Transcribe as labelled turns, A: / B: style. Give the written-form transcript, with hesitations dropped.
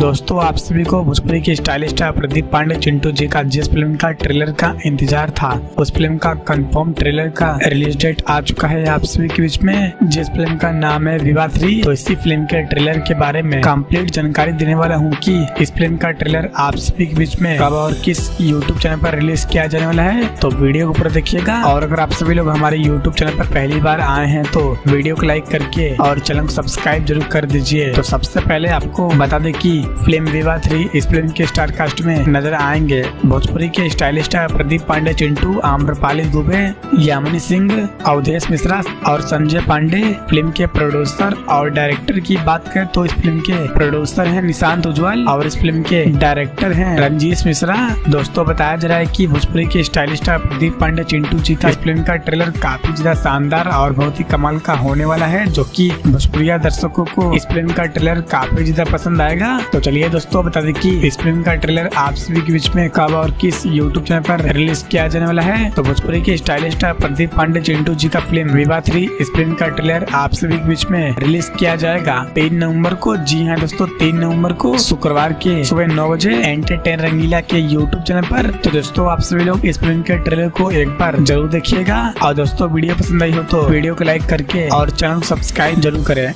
A: दोस्तों आप सभी को भोजपुरी के स्टाइलिश स्टार प्रदीप पांडे चिंटू जी का जिस फिल्म का ट्रेलर का इंतजार था उस फिल्म का कंफर्म ट्रेलर का रिलीज डेट आ चुका है आप सभी के बीच में, जिस फिल्म का नाम है विवाह 3। तो इसी फिल्म के ट्रेलर के बारे में कंप्लीट जानकारी देने वाला हूँ कि इस फिल्म का ट्रेलर आप सभी के बीच में कब और किस यूट्यूब चैनल पर रिलीज किया जाने वाला है। तो वीडियो को पूरा देखिएगा और अगर आप सभी लोग हमारे यूट्यूब चैनल पर पहली बार आए हैं तो वीडियो को लाइक करके और चैनल को सब्सक्राइब जरूर कर दीजिए। तो सबसे पहले आपको बता दें कि फिल्म विवाह 3 इस फिल्म के स्टार कास्ट में नजर आएंगे भोजपुरी के स्टाइलिश स्टार प्रदीप पांडे चिंटू, आम्रपाली दुबे, यामिनी सिंह, अवधेश मिश्रा और संजय पांडे। फिल्म के प्रोड्यूसर और डायरेक्टर की बात करें तो इस फिल्म के प्रोड्यूसर हैं निशांत उज्ज्वल और इस फिल्म के डायरेक्टर हैं रंजीश मिश्रा। दोस्तों बताया जा रहा है कि भोजपुरी के स्टाइलिश स्टार प्रदीप पांडे चिंटू जी का इस फिल्म का ट्रेलर काफी ज्यादा शानदार और बहुत ही कमाल का होने वाला है, जो कि भोजपुरिया दर्शकों को इस फिल्म का ट्रेलर काफी ज्यादा पसंद आएगा। तो चलिए दोस्तों बता दें कि इस फिल्म का ट्रेलर आप सभी के बीच में कब और किस यूट्यूब चैनल पर रिलीज किया जाने वाला है। तो भोजपुरी के स्टाइलिश स्टार प्रदीप पांडे चिंटू जी का फिल्म विवाह 3 इस फिल्म का ट्रेलर आप सभी के बीच में रिलीज किया जाएगा 3 नवंबर को। जी हाँ दोस्तों, 3 नवंबर को शुक्रवार के सुबह 9 बजे एंटरटेन रंगीला के यूट्यूब चैनल पर। तो दोस्तों आप सभी लोग इस फिल्म के ट्रेलर को एक बार जरूर देखिएगा और दोस्तों वीडियो पसंद आई हो तो वीडियो को लाइक करके और चैनल को सब्सक्राइब जरूर करें।